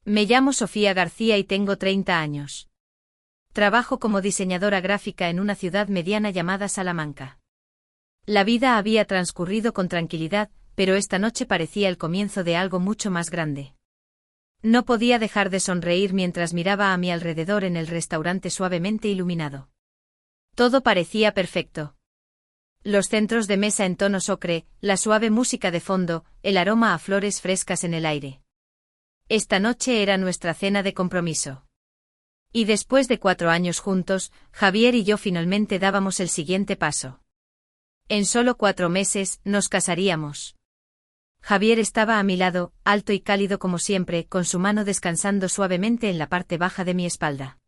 Me llamo Sofía García y tengo 30 años. Trabajo como diseñadora gráfica en una ciudad mediana llamada Salamanca. La vida había transcurrido con tranquilidad, pero esta noche parecía el comienzo de algo mucho más grande. No podía dejar de sonreír mientras miraba a mi alrededor en el restaurante suavemente iluminado. Todo parecía perfecto. Los centros de mesa en tonos ocre, la suave música de fondo, el aroma a flores frescas en el aire. Esta noche era nuestra cena de compromiso. Y después de 4 años juntos, Javier y yo finalmente dábamos el siguiente paso. En solo 4 meses, nos casaríamos. Javier estaba a mi lado, alto y cálido como siempre, con su mano descansando suavemente en la parte baja de mi espalda.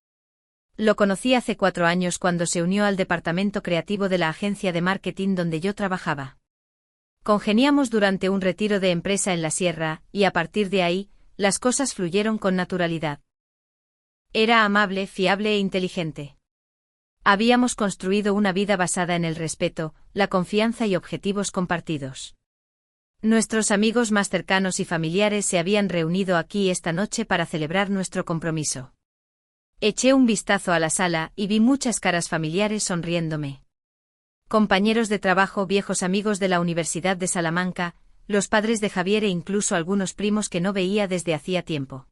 Lo conocí hace 4 años cuando se unió al departamento creativo de la agencia de marketing donde yo trabajaba. Congeniamos durante un retiro de empresa en la sierra, y a partir de ahí, las cosas fluyeron con naturalidad. Era amable, fiable e inteligente. Habíamos construido una vida basada en el respeto, la confianza y objetivos compartidos. Nuestros amigos más cercanos y familiares se habían reunido aquí esta noche para celebrar nuestro compromiso. Eché un vistazo a la sala y vi muchas caras familiares sonriéndome. Compañeros de trabajo, viejos amigos de la Universidad de Salamanca, los padres de Javier e incluso algunos primos que no veía desde hacía tiempo.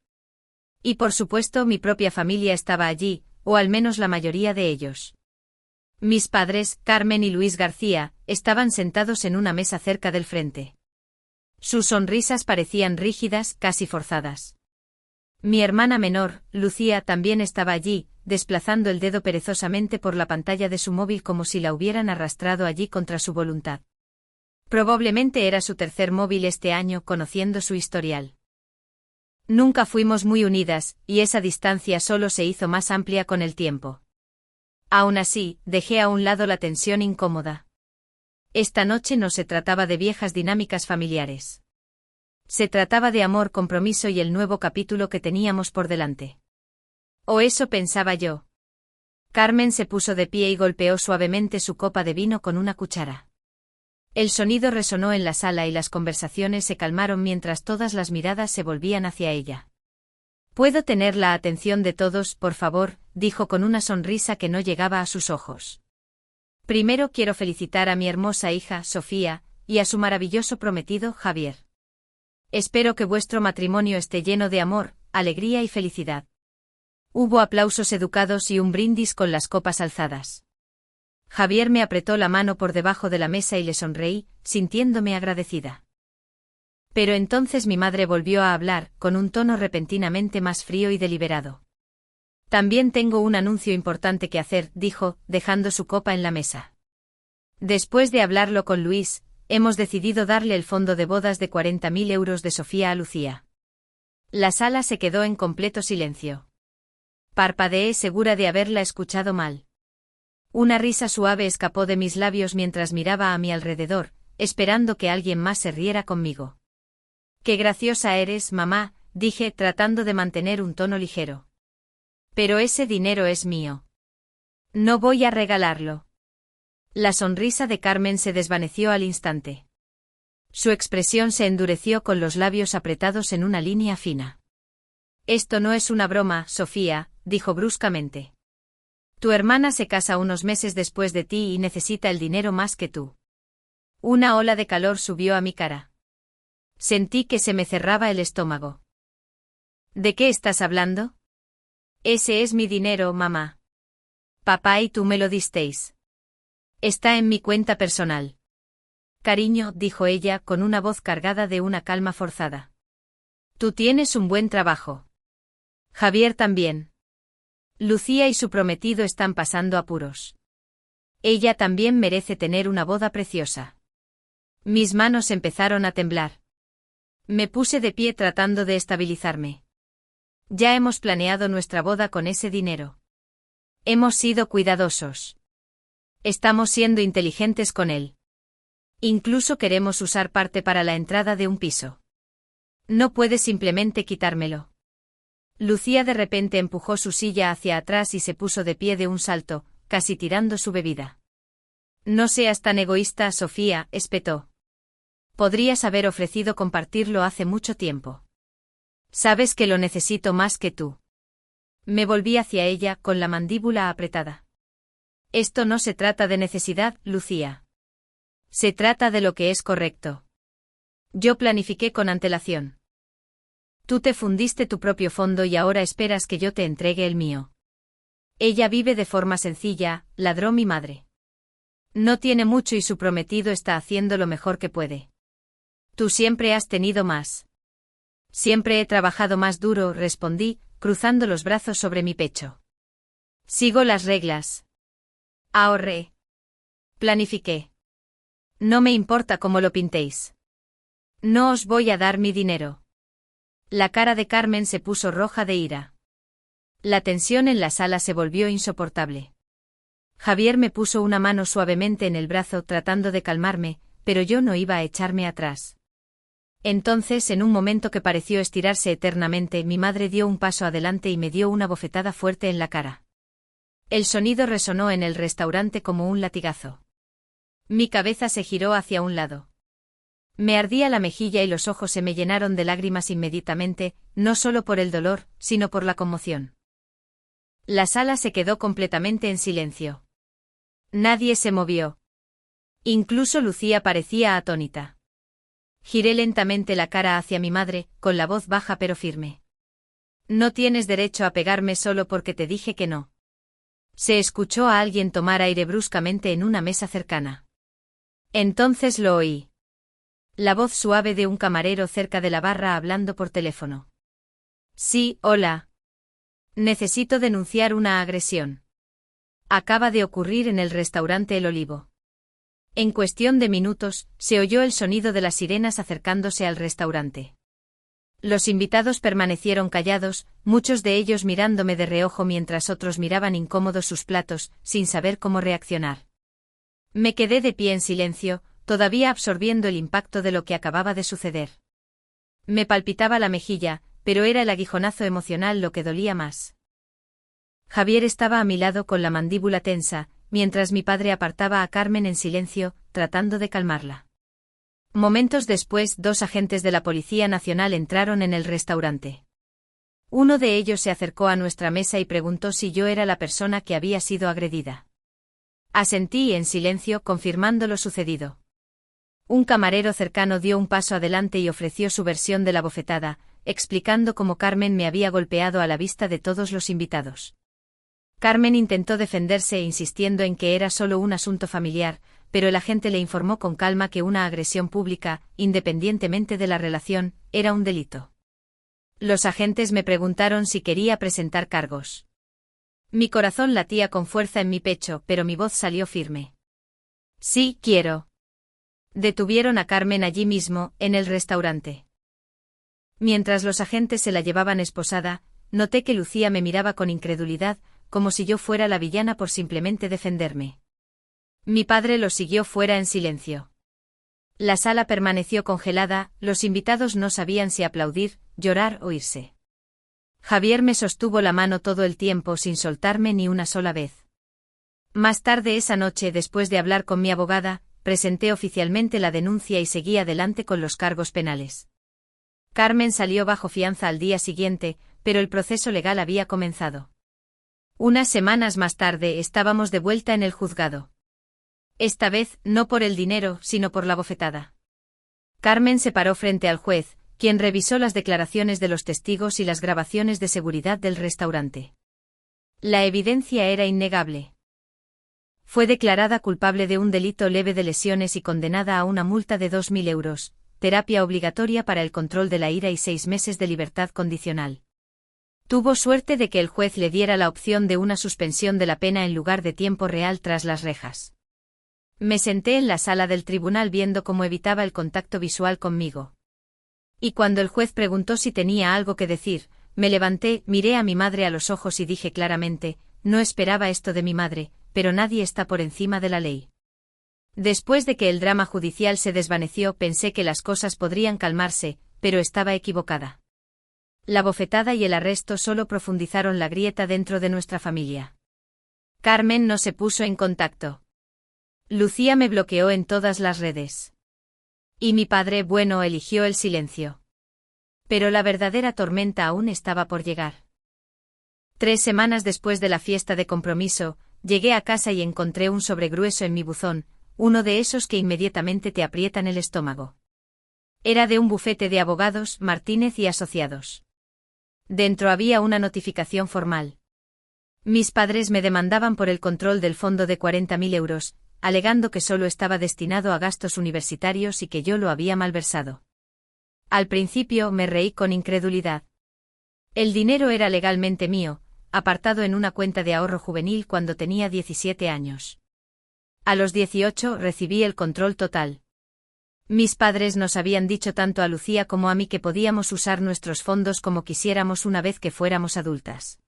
Y por supuesto mi propia familia estaba allí, o al menos la mayoría de ellos. Mis padres, Carmen y Luis García, estaban sentados en una mesa cerca del frente. Sus sonrisas parecían rígidas, casi forzadas. Mi hermana menor, Lucía, también estaba allí, desplazando el dedo perezosamente por la pantalla de su móvil como si la hubieran arrastrado allí contra su voluntad. Probablemente era su tercer móvil este año, conociendo su historial. Nunca fuimos muy unidas, y esa distancia solo se hizo más amplia con el tiempo. Aún así, dejé a un lado la tensión incómoda. Esta noche no se trataba de viejas dinámicas familiares. Se trataba de amor, compromiso y el nuevo capítulo que teníamos por delante. O eso pensaba yo. Carmen se puso de pie y golpeó suavemente su copa de vino con una cuchara. El sonido resonó en la sala y las conversaciones se calmaron mientras todas las miradas se volvían hacia ella. «¿Puedo tener la atención de todos, por favor?», dijo con una sonrisa que no llegaba a sus ojos. «Primero quiero felicitar a mi hermosa hija, Sofía, y a su maravilloso prometido, Javier. Espero que vuestro matrimonio esté lleno de amor, alegría y felicidad». Hubo aplausos educados y un brindis con las copas alzadas. Javier me apretó la mano por debajo de la mesa y le sonreí, sintiéndome agradecida. Pero entonces mi madre volvió a hablar, con un tono repentinamente más frío y deliberado. «También tengo un anuncio importante que hacer», dijo, dejando su copa en la mesa. «Después de hablarlo con Luis, hemos decidido darle el fondo de bodas de 40.000 euros de Sofía a Lucía». La sala se quedó en completo silencio. Parpadeé segura de haberla escuchado mal. Una risa suave escapó de mis labios mientras miraba a mi alrededor, esperando que alguien más se riera conmigo. «Qué graciosa eres, mamá», dije, tratando de mantener un tono ligero. «Pero ese dinero es mío. No voy a regalarlo». La sonrisa de Carmen se desvaneció al instante. Su expresión se endureció con los labios apretados en una línea fina. «Esto no es una broma, Sofía», dijo bruscamente. «Tu hermana se casa unos meses después de ti y necesita el dinero más que tú». Una ola de calor subió a mi cara. Sentí que se me cerraba el estómago. «¿De qué estás hablando?» «Ese es mi dinero, mamá. Papá y tú me lo disteis. Está en mi cuenta personal». «Cariño», dijo ella con una voz cargada de una calma forzada. «Tú tienes un buen trabajo. Javier también. Lucía y su prometido están pasando apuros. Ella también merece tener una boda preciosa». Mis manos empezaron a temblar. Me puse de pie tratando de estabilizarme. «Ya hemos planeado nuestra boda con ese dinero. Hemos sido cuidadosos. Estamos siendo inteligentes con él. Incluso queremos usar parte para la entrada de un piso. No puedes simplemente quitármelo». Lucía de repente empujó su silla hacia atrás y se puso de pie de un salto, casi tirando su bebida. «No seas tan egoísta, Sofía», espetó. «Podrías haber ofrecido compartirlo hace mucho tiempo». Sabes que lo necesito más que tú. Me volví hacia ella con la mandíbula apretada. Esto no se trata de necesidad, Lucía. Se trata de lo que es correcto. Yo planifiqué con antelación. Tú te fundiste tu propio fondo y ahora esperas que yo te entregue el mío. Ella vive de forma sencilla, ladró mi madre. No tiene mucho y su prometido está haciendo lo mejor que puede. Tú siempre has tenido más. Siempre he trabajado más duro, respondí, cruzando los brazos sobre mi pecho. Sigo las reglas. Ahorré. Planifiqué. No me importa cómo lo pintéis. No os voy a dar mi dinero. La cara de Carmen se puso roja de ira. La tensión en la sala se volvió insoportable. Javier me puso una mano suavemente en el brazo tratando de calmarme, pero yo no iba a echarme atrás. Entonces, en un momento que pareció estirarse eternamente, mi madre dio un paso adelante y me dio una bofetada fuerte en la cara. El sonido resonó en el restaurante como un latigazo. Mi cabeza se giró hacia un lado. Me ardía la mejilla y los ojos se me llenaron de lágrimas inmediatamente, no solo por el dolor, sino por la conmoción. La sala se quedó completamente en silencio. Nadie se movió. Incluso Lucía parecía atónita. Giré lentamente la cara hacia mi madre, con la voz baja pero firme. No tienes derecho a pegarme solo porque te dije que no. Se escuchó a alguien tomar aire bruscamente en una mesa cercana. Entonces lo oí. La voz suave de un camarero cerca de la barra hablando por teléfono. Sí, hola. Necesito denunciar una agresión. Acaba de ocurrir en el restaurante El Olivo. En cuestión de minutos, se oyó el sonido de las sirenas acercándose al restaurante. Los invitados permanecieron callados, muchos de ellos mirándome de reojo mientras otros miraban incómodos sus platos, sin saber cómo reaccionar. Me quedé de pie en silencio, todavía absorbiendo el impacto de lo que acababa de suceder. Me palpitaba la mejilla, pero era el aguijonazo emocional lo que dolía más. Javier estaba a mi lado con la mandíbula tensa, mientras mi padre apartaba a Carmen en silencio, tratando de calmarla. Momentos después, 2 agentes de la Policía Nacional entraron en el restaurante. Uno de ellos se acercó a nuestra mesa y preguntó si yo era la persona que había sido agredida. Asentí en silencio, confirmando lo sucedido. Un camarero cercano dio un paso adelante y ofreció su versión de la bofetada, explicando cómo Carmen me había golpeado a la vista de todos los invitados. Carmen intentó defenderse insistiendo en que era solo un asunto familiar, pero el agente le informó con calma que una agresión pública, independientemente de la relación, era un delito. Los agentes me preguntaron si quería presentar cargos. Mi corazón latía con fuerza en mi pecho, pero mi voz salió firme. Sí, quiero. Detuvieron a Carmen allí mismo, en el restaurante. Mientras los agentes se la llevaban esposada, noté que Lucía me miraba con incredulidad, como si yo fuera la villana por simplemente defenderme. Mi padre los siguió fuera en silencio. La sala permaneció congelada, los invitados no sabían si aplaudir, llorar o irse. Javier me sostuvo la mano todo el tiempo sin soltarme ni una sola vez. Más tarde esa noche, después de hablar con mi abogada, presenté oficialmente la denuncia y seguí adelante con los cargos penales. Carmen salió bajo fianza al día siguiente, pero el proceso legal había comenzado. Unas semanas más tarde estábamos de vuelta en el juzgado. Esta vez, no por el dinero, sino por la bofetada. Carmen se paró frente al juez, quien revisó las declaraciones de los testigos y las grabaciones de seguridad del restaurante. La evidencia era innegable. Fue declarada culpable de un delito leve de lesiones y condenada a una multa de 2.000 euros, terapia obligatoria para el control de la ira y 6 meses de libertad condicional. Tuvo suerte de que el juez le diera la opción de una suspensión de la pena en lugar de tiempo real tras las rejas. Me senté en la sala del tribunal viendo cómo evitaba el contacto visual conmigo. Y cuando el juez preguntó si tenía algo que decir, me levanté, miré a mi madre a los ojos y dije claramente, no esperaba esto de mi madre, pero nadie está por encima de la ley. Después de que el drama judicial se desvaneció, pensé que las cosas podrían calmarse, pero estaba equivocada. La bofetada y el arresto solo profundizaron la grieta dentro de nuestra familia. Carmen no se puso en contacto. Lucía me bloqueó en todas las redes. Y mi padre, bueno, eligió el silencio. Pero la verdadera tormenta aún estaba por llegar. 3 semanas después de la fiesta de compromiso, llegué a casa y encontré un sobre grueso en mi buzón, uno de esos que inmediatamente te aprietan el estómago. Era de un bufete de abogados, Martínez y Asociados. Dentro había una notificación formal. Mis padres me demandaban por el control del fondo de 40.000 euros, alegando que solo estaba destinado a gastos universitarios y que yo lo había malversado. Al principio me reí con incredulidad. El dinero era legalmente mío, apartado en una cuenta de ahorro juvenil cuando tenía 17 años. A los 18 recibí el control total. Mis padres nos habían dicho tanto a Lucía como a mí que podíamos usar nuestros fondos como quisiéramos una vez que fuéramos adultas.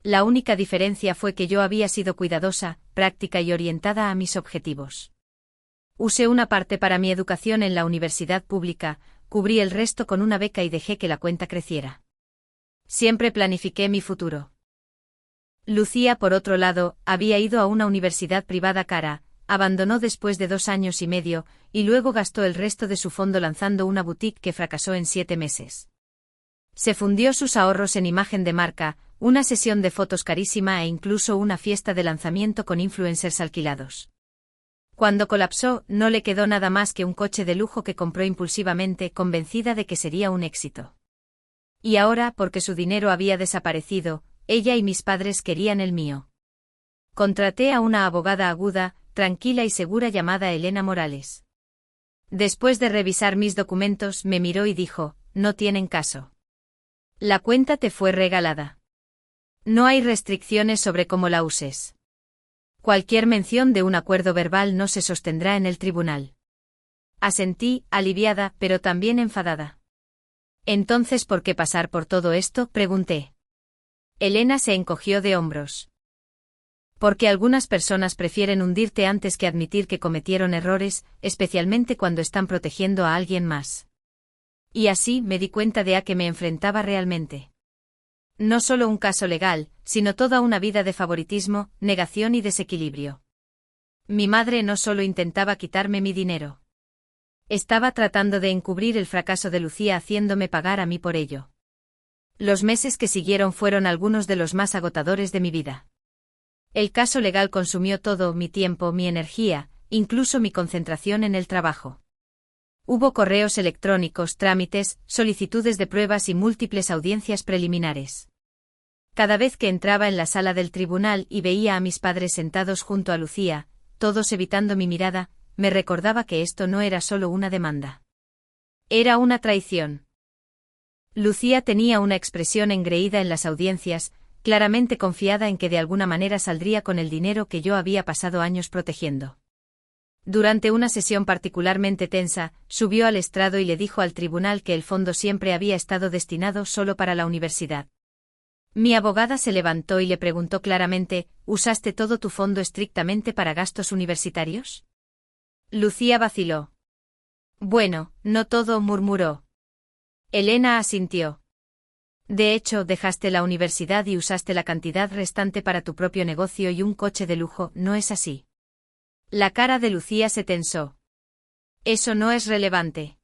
La única diferencia fue que yo había sido cuidadosa, práctica y orientada a mis objetivos. Usé una parte para mi educación en la universidad pública, cubrí el resto con una beca y dejé que la cuenta creciera. Siempre planifiqué mi futuro. Lucía, por otro lado, había ido a una universidad privada cara, abandonó después de 2 años y medio, y luego gastó el resto de su fondo lanzando una boutique que fracasó en 7 meses. Se fundió sus ahorros en imagen de marca, una sesión de fotos carísima e incluso una fiesta de lanzamiento con influencers alquilados. Cuando colapsó, no le quedó nada más que un coche de lujo que compró impulsivamente, convencida de que sería un éxito. Y ahora, porque su dinero había desaparecido, ella y mis padres querían el mío. Contraté a una abogada aguda, tranquila y segura llamada Elena Morales. Después de revisar mis documentos, me miró y dijo: no tienen caso. La cuenta te fue regalada. No hay restricciones sobre cómo la uses. Cualquier mención de un acuerdo verbal no se sostendrá en el tribunal. Asentí, aliviada, pero también enfadada. Entonces, ¿por qué pasar por todo esto?, pregunté. Elena se encogió de hombros. Porque algunas personas prefieren hundirte antes que admitir que cometieron errores, especialmente cuando están protegiendo a alguien más. Y así me di cuenta de a qué me enfrentaba realmente. No solo un caso legal, sino toda una vida de favoritismo, negación y desequilibrio. Mi madre no solo intentaba quitarme mi dinero. Estaba tratando de encubrir el fracaso de Lucía haciéndome pagar a mí por ello. Los meses que siguieron fueron algunos de los más agotadores de mi vida. El caso legal consumió todo mi tiempo, mi energía, incluso mi concentración en el trabajo. Hubo correos electrónicos, trámites, solicitudes de pruebas y múltiples audiencias preliminares. Cada vez que entraba en la sala del tribunal y veía a mis padres sentados junto a Lucía, todos evitando mi mirada, me recordaba que esto no era solo una demanda. Era una traición. Lucía tenía una expresión engreída en las audiencias, claramente confiada en que de alguna manera saldría con el dinero que yo había pasado años protegiendo. Durante una sesión particularmente tensa, subió al estrado y le dijo al tribunal que el fondo siempre había estado destinado solo para la universidad. Mi abogada se levantó y le preguntó claramente: ¿usaste todo tu fondo estrictamente para gastos universitarios? Lucía vaciló. Bueno, no todo, murmuró. Elena asintió. De hecho, dejaste la universidad y usaste la cantidad restante para tu propio negocio y un coche de lujo, ¿no es así? La cara de Lucía se tensó. Eso no es relevante.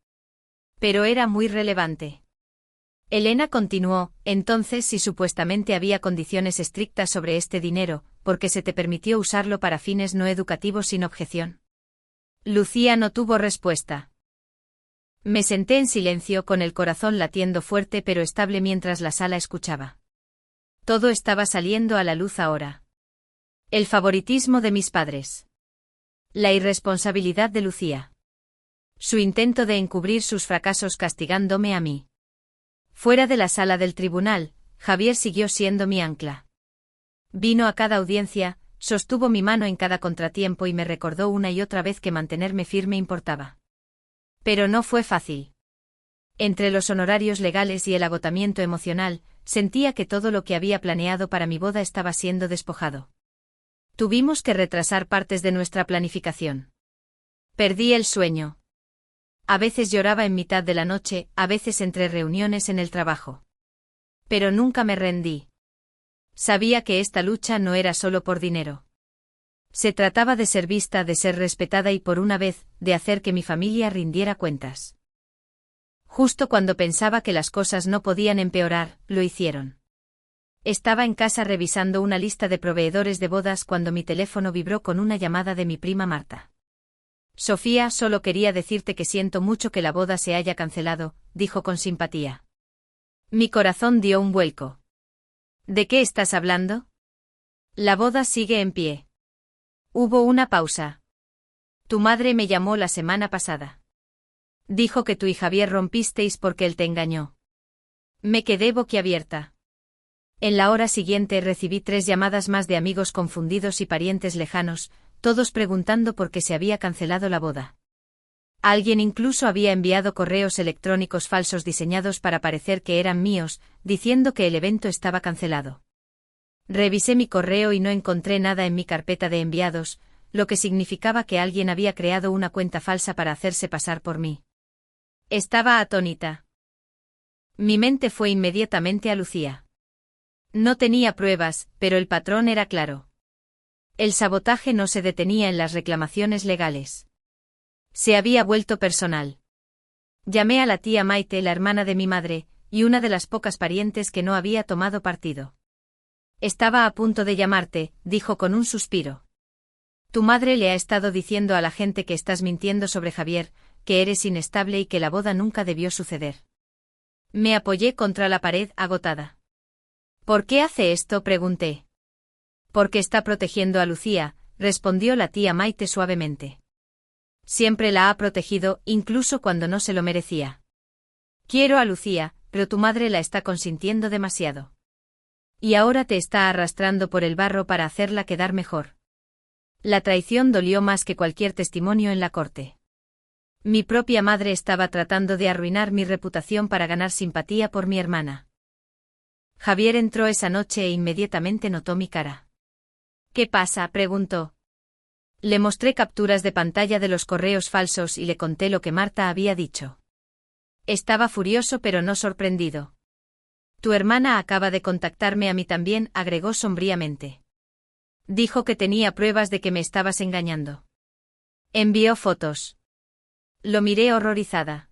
Pero era muy relevante. Elena continuó: entonces, si supuestamente había condiciones estrictas sobre este dinero, ¿por qué se te permitió usarlo para fines no educativos sin objeción? Lucía no tuvo respuesta. Me senté en silencio con el corazón latiendo fuerte pero estable mientras la sala escuchaba. Todo estaba saliendo a la luz ahora. El favoritismo de mis padres. La irresponsabilidad de Lucía. Su intento de encubrir sus fracasos castigándome a mí. Fuera de la sala del tribunal, Javier siguió siendo mi ancla. Vino a cada audiencia, sostuvo mi mano en cada contratiempo y me recordó una y otra vez que mantenerme firme importaba. Pero no fue fácil. Entre los honorarios legales y el agotamiento emocional, sentía que todo lo que había planeado para mi boda estaba siendo despojado. Tuvimos que retrasar partes de nuestra planificación. Perdí el sueño. A veces lloraba en mitad de la noche, a veces entre reuniones en el trabajo. Pero nunca me rendí. Sabía que esta lucha no era solo por dinero. Se trataba de ser vista, de ser respetada y por una vez, de hacer que mi familia rindiera cuentas. Justo cuando pensaba que las cosas no podían empeorar, lo hicieron. Estaba en casa revisando una lista de proveedores de bodas cuando mi teléfono vibró con una llamada de mi prima Marta. Sofía, solo quería decirte que siento mucho que la boda se haya cancelado, dijo con simpatía. Mi corazón dio un vuelco. ¿De qué estás hablando? La boda sigue en pie. Hubo una pausa. Tu madre me llamó la semana pasada. Dijo que tú y Javier rompisteis porque él te engañó. Me quedé boquiabierta. En la hora siguiente recibí 3 llamadas más de amigos confundidos y parientes lejanos, todos preguntando por qué se había cancelado la boda. Alguien incluso había enviado correos electrónicos falsos diseñados para parecer que eran míos, diciendo que el evento estaba cancelado. Revisé mi correo y no encontré nada en mi carpeta de enviados, lo que significaba que alguien había creado una cuenta falsa para hacerse pasar por mí. Estaba atónita. Mi mente fue inmediatamente a Lucía. No tenía pruebas, pero el patrón era claro. El sabotaje no se detenía en las reclamaciones legales. Se había vuelto personal. Llamé a la tía Maite, la hermana de mi madre, y una de las pocas parientes que no había tomado partido. Estaba a punto de llamarte, dijo con un suspiro. Tu madre le ha estado diciendo a la gente que estás mintiendo sobre Javier, que eres inestable y que la boda nunca debió suceder. Me apoyé contra la pared agotada. ¿Por qué hace esto?, pregunté. Porque está protegiendo a Lucía, respondió la tía Maite suavemente. Siempre la ha protegido, incluso cuando no se lo merecía. Quiero a Lucía, pero tu madre la está consintiendo demasiado. Y ahora te está arrastrando por el barro para hacerla quedar mejor. La traición dolió más que cualquier testimonio en la corte. Mi propia madre estaba tratando de arruinar mi reputación para ganar simpatía por mi hermana. Javier entró esa noche e inmediatamente notó mi cara. ¿Qué pasa?, preguntó. Le mostré capturas de pantalla de los correos falsos y le conté lo que Marta había dicho. Estaba furioso pero no sorprendido. Tu hermana acaba de contactarme a mí también, agregó sombríamente. Dijo que tenía pruebas de que me estabas engañando. Envió fotos. Lo miré horrorizada.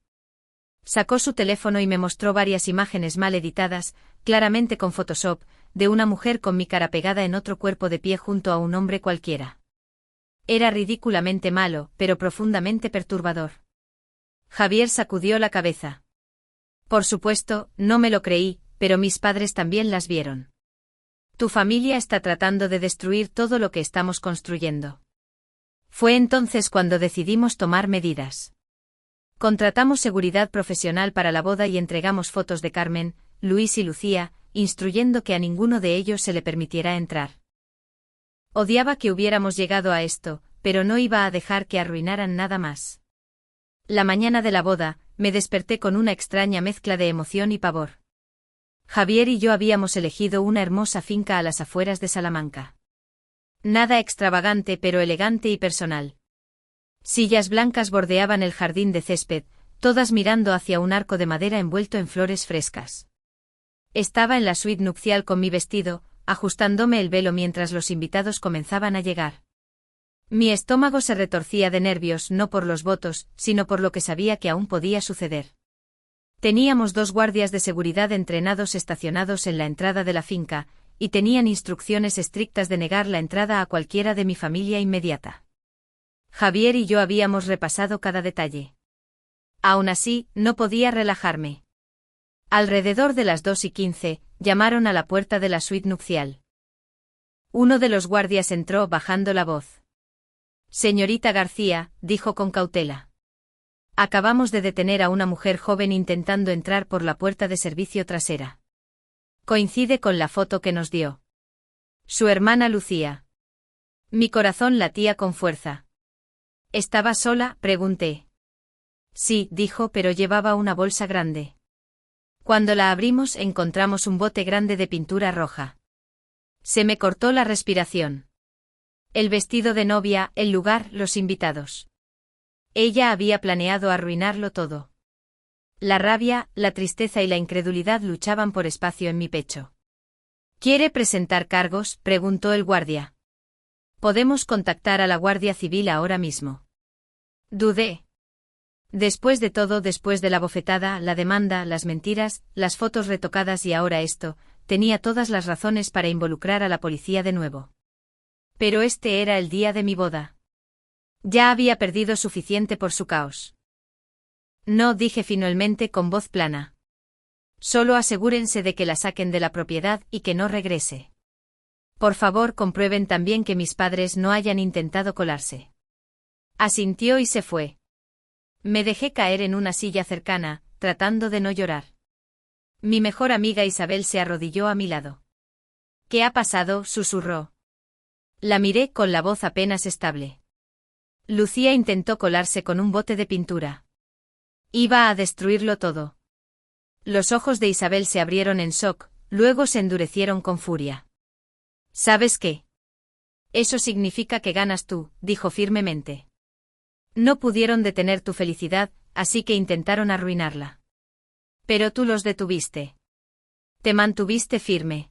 Sacó su teléfono y me mostró varias imágenes mal editadas, claramente con Photoshop, de una mujer con mi cara pegada en otro cuerpo de pie junto a un hombre cualquiera. Era ridículamente malo, pero profundamente perturbador. Javier sacudió la cabeza. Por supuesto, no me lo creí, pero mis padres también las vieron. Tu familia está tratando de destruir todo lo que estamos construyendo. Fue entonces cuando decidimos tomar medidas. Contratamos seguridad profesional para la boda y entregamos fotos de Carmen, Luis y Lucía, instruyendo que a ninguno de ellos se le permitiera entrar. Odiaba que hubiéramos llegado a esto, pero no iba a dejar que arruinaran nada más. La mañana de la boda, me desperté con una extraña mezcla de emoción y pavor. Javier y yo habíamos elegido una hermosa finca a las afueras de Salamanca. Nada extravagante pero elegante y personal. Sillas blancas bordeaban el jardín de césped, todas mirando hacia un arco de madera envuelto en flores frescas. Estaba en la suite nupcial con mi vestido, ajustándome el velo mientras los invitados comenzaban a llegar. Mi estómago se retorcía de nervios no por los votos, sino por lo que sabía que aún podía suceder. Teníamos 2 guardias de seguridad entrenados estacionados en la entrada de la finca, y tenían instrucciones estrictas de negar la entrada a cualquiera de mi familia inmediata. Javier y yo habíamos repasado cada detalle. Aún así, no podía relajarme. Alrededor de las 2:15, llamaron a la puerta de la suite nupcial. Uno de los guardias entró bajando la voz. Señorita García, dijo con cautela. Acabamos de detener a una mujer joven intentando entrar por la puerta de servicio trasera. Coincide con la foto que nos dio. Su hermana Lucía. Mi corazón latía con fuerza. ¿Estaba sola?, pregunté. Sí, dijo, pero llevaba una bolsa grande. Cuando la abrimos encontramos un bote grande de pintura roja. Se me cortó la respiración. El vestido de novia, el lugar, los invitados. Ella había planeado arruinarlo todo. La rabia, la tristeza y la incredulidad luchaban por espacio en mi pecho. ¿Quiere presentar cargos?, preguntó el guardia. Podemos contactar a la Guardia Civil ahora mismo. Dudé. Después de todo, después de la bofetada, la demanda, las mentiras, las fotos retocadas y ahora esto, tenía todas las razones para involucrar a la policía de nuevo. Pero este era el día de mi boda. Ya había perdido suficiente por su caos. No, dije finalmente con voz plana. Solo asegúrense de que la saquen de la propiedad y que no regrese. Por favor, comprueben también que mis padres no hayan intentado colarse. Asintió y se fue. Me dejé caer en una silla cercana, tratando de no llorar. Mi mejor amiga Isabel se arrodilló a mi lado. ¿Qué ha pasado?, susurró. La miré con la voz apenas estable. Lucía intentó colarse con un bote de pintura. Iba a destruirlo todo. Los ojos de Isabel se abrieron en shock, luego se endurecieron con furia. ¿Sabes qué? Eso significa que ganas tú, dijo firmemente. No pudieron detener tu felicidad, así que intentaron arruinarla. Pero tú los detuviste. Te mantuviste firme.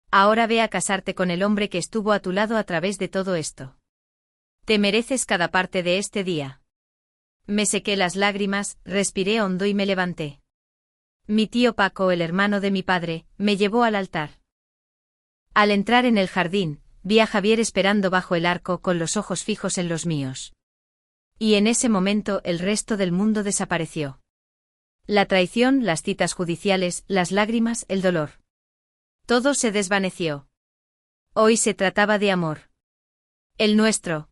Ahora ve a casarte con el hombre que estuvo a tu lado a través de todo esto. Te mereces cada parte de este día. Me sequé las lágrimas, respiré hondo y me levanté. Mi tío Paco, el hermano de mi padre, me llevó al altar. Al entrar en el jardín, vi a Javier esperando bajo el arco con los ojos fijos en los míos. Y en ese momento el resto del mundo desapareció. La traición, las citas judiciales, las lágrimas, el dolor. Todo se desvaneció. Hoy se trataba de amor. El nuestro.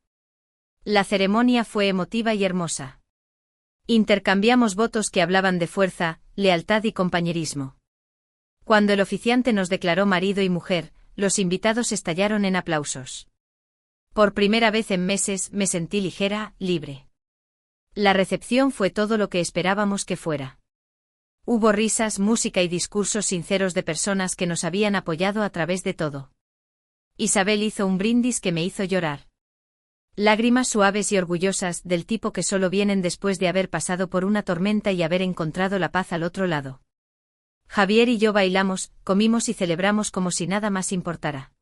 La ceremonia fue emotiva y hermosa. Intercambiamos votos que hablaban de fuerza, lealtad y compañerismo. Cuando el oficiante nos declaró marido y mujer, los invitados estallaron en aplausos. Por primera vez en meses me sentí ligera, libre. La recepción fue todo lo que esperábamos que fuera. Hubo risas, música y discursos sinceros de personas que nos habían apoyado a través de todo. Isabel hizo un brindis que me hizo llorar. Lágrimas suaves y orgullosas, del tipo que solo vienen después de haber pasado por una tormenta y haber encontrado la paz al otro lado. Javier y yo bailamos, comimos y celebramos como si nada más importara.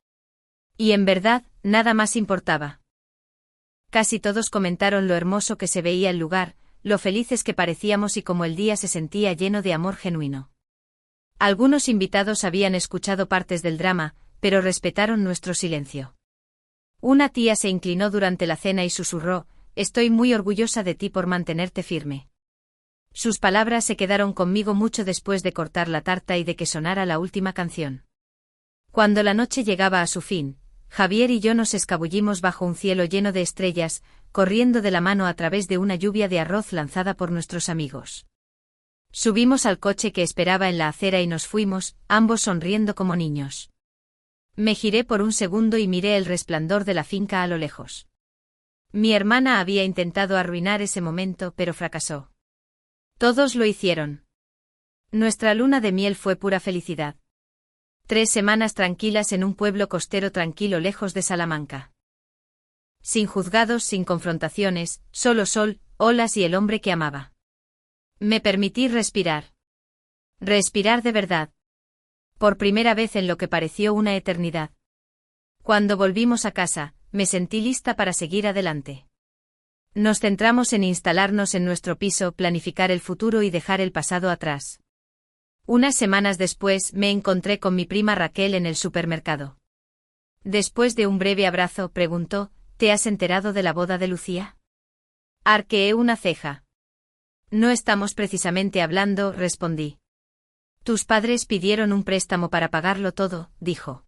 Y en verdad, nada más importaba. Casi todos comentaron lo hermoso que se veía el lugar, lo felices que parecíamos y cómo el día se sentía lleno de amor genuino. Algunos invitados habían escuchado partes del drama, pero respetaron nuestro silencio. Una tía se inclinó durante la cena y susurró: «Estoy muy orgullosa de ti por mantenerte firme». Sus palabras se quedaron conmigo mucho después de cortar la tarta y de que sonara la última canción. Cuando la noche llegaba a su fin, Javier y yo nos escabullimos bajo un cielo lleno de estrellas, corriendo de la mano a través de una lluvia de arroz lanzada por nuestros amigos. Subimos al coche que esperaba en la acera y nos fuimos, ambos sonriendo como niños. Me giré por un segundo y miré el resplandor de la finca a lo lejos. Mi hermana había intentado arruinar ese momento, pero fracasó. Todos lo hicieron. Nuestra luna de miel fue pura felicidad. 3 semanas tranquilas en un pueblo costero tranquilo lejos de Salamanca. Sin juzgados, sin confrontaciones, solo sol, olas y el hombre que amaba. Me permití respirar. Respirar de verdad. Por primera vez en lo que pareció una eternidad. Cuando volvimos a casa, me sentí lista para seguir adelante. Nos centramos en instalarnos en nuestro piso, planificar el futuro y dejar el pasado atrás. Unas semanas después me encontré con mi prima Raquel en el supermercado. Después de un breve abrazo, preguntó: ¿te has enterado de la boda de Lucía? Arqueé una ceja. No estamos precisamente hablando, respondí. Tus padres pidieron un préstamo para pagarlo todo, dijo.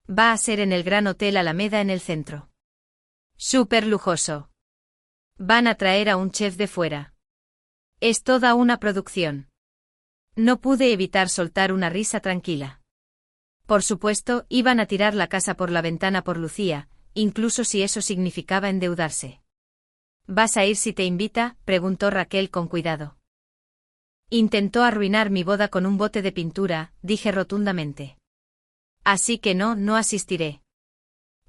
Va a ser en el Gran Hotel Alameda en el centro. Súper lujoso. Van a traer a un chef de fuera. Es toda una producción. No pude evitar soltar una risa tranquila. Por supuesto, iban a tirar la casa por la ventana por Lucía, incluso si eso significaba endeudarse. ¿Vas a ir si te invita?, preguntó Raquel con cuidado. Intentó arruinar mi boda con un bote de pintura, dije rotundamente. Así que no asistiré.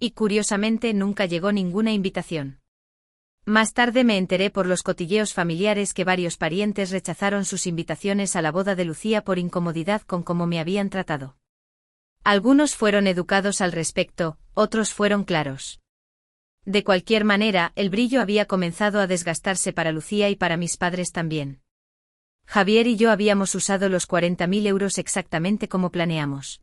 Y curiosamente nunca llegó ninguna invitación. Más tarde me enteré por los cotilleos familiares que varios parientes rechazaron sus invitaciones a la boda de Lucía por incomodidad con cómo me habían tratado. Algunos fueron educados al respecto, otros fueron claros. De cualquier manera, el brillo había comenzado a desgastarse para Lucía y para mis padres también. Javier y yo habíamos usado los 40.000 euros exactamente como planeamos.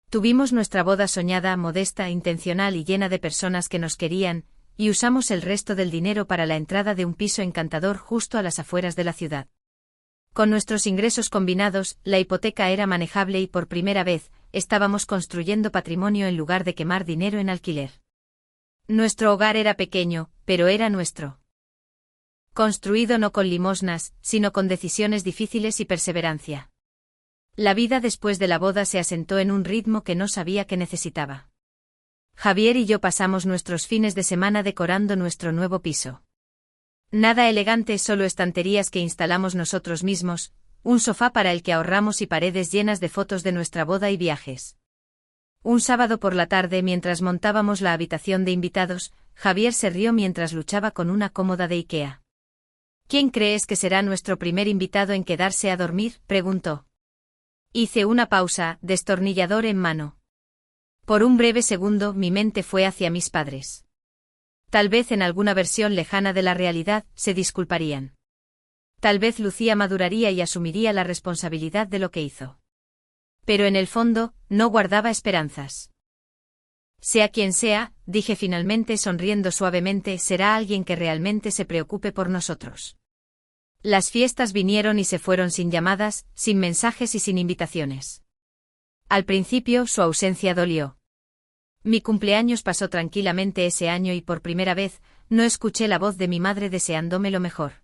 Tuvimos nuestra boda soñada, modesta, intencional y llena de personas que nos querían, y usamos el resto del dinero para la entrada de un piso encantador justo a las afueras de la ciudad. Con nuestros ingresos combinados, la hipoteca era manejable y por primera vez, estábamos construyendo patrimonio en lugar de quemar dinero en alquiler. Nuestro hogar era pequeño, pero era nuestro. Construido no con limosnas, sino con decisiones difíciles y perseverancia. La vida después de la boda se asentó en un ritmo que no sabía que necesitaba. Javier y yo pasamos nuestros fines de semana decorando nuestro nuevo piso. Nada elegante, solo estanterías que instalamos nosotros mismos, un sofá para el que ahorramos y paredes llenas de fotos de nuestra boda y viajes. Un sábado por la tarde, mientras montábamos la habitación de invitados, Javier se rió mientras luchaba con una cómoda de IKEA. ¿Quién crees que será nuestro primer invitado en quedarse a dormir?, preguntó. Hice una pausa, destornillador en mano. Por un breve segundo mi mente fue hacia mis padres. Tal vez en alguna versión lejana de la realidad, se disculparían. Tal vez Lucía maduraría y asumiría la responsabilidad de lo que hizo. Pero en el fondo, no guardaba esperanzas. Sea quien sea, dije finalmente sonriendo suavemente, será alguien que realmente se preocupe por nosotros. Las fiestas vinieron y se fueron sin llamadas, sin mensajes y sin invitaciones. Al principio su ausencia dolió. Mi cumpleaños pasó tranquilamente ese año y por primera vez, no escuché la voz de mi madre deseándome lo mejor.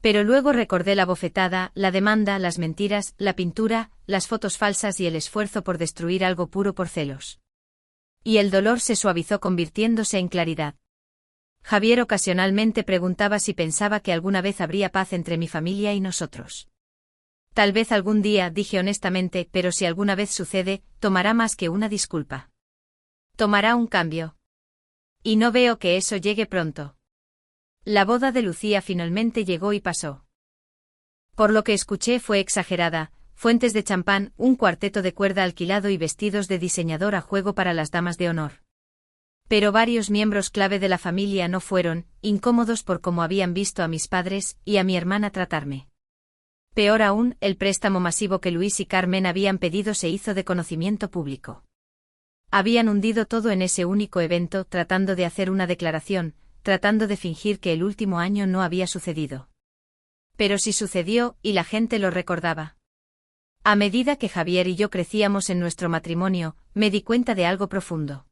Pero luego recordé la bofetada, la demanda, las mentiras, la pintura, las fotos falsas y el esfuerzo por destruir algo puro por celos. Y el dolor se suavizó convirtiéndose en claridad. Javier ocasionalmente preguntaba si pensaba que alguna vez habría paz entre mi familia y nosotros. Tal vez algún día, dije honestamente, pero si alguna vez sucede, tomará más que una disculpa. Tomará un cambio. Y no veo que eso llegue pronto. La boda de Lucía finalmente llegó y pasó. Por lo que escuché fue exagerada, fuentes de champán, un cuarteto de cuerda alquilado y vestidos de diseñador a juego para las damas de honor. Pero varios miembros clave de la familia no fueron, incómodos por cómo habían visto a mis padres y a mi hermana tratarme. Peor aún, el préstamo masivo que Luis y Carmen habían pedido se hizo de conocimiento público. Habían hundido todo en ese único evento, tratando de hacer una declaración, tratando de fingir que el último año no había sucedido. Pero sí sucedió, y la gente lo recordaba. A medida que Javier y yo crecíamos en nuestro matrimonio, me di cuenta de algo profundo.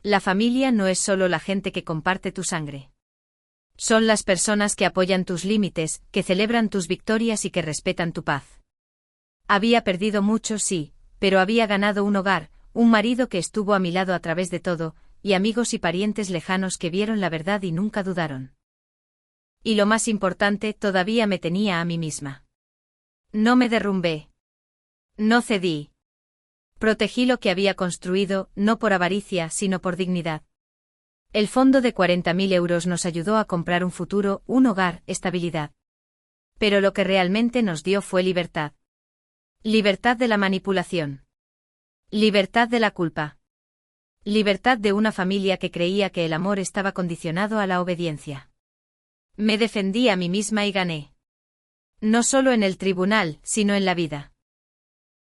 La familia no es solo la gente que comparte tu sangre. Son las personas que apoyan tus límites, que celebran tus victorias y que respetan tu paz. Había perdido mucho, sí, pero había ganado un hogar, un marido que estuvo a mi lado a través de todo, y amigos y parientes lejanos que vieron la verdad y nunca dudaron. Y lo más importante, todavía me tenía a mí misma. No me derrumbé. No cedí. Protegí lo que había construido, no por avaricia, sino por dignidad. El fondo de 40.000 euros nos ayudó a comprar un futuro, un hogar, estabilidad. Pero lo que realmente nos dio fue libertad. Libertad de la manipulación. Libertad de la culpa. Libertad de una familia que creía que el amor estaba condicionado a la obediencia. Me defendí a mí misma y gané. No solo en el tribunal, sino en la vida.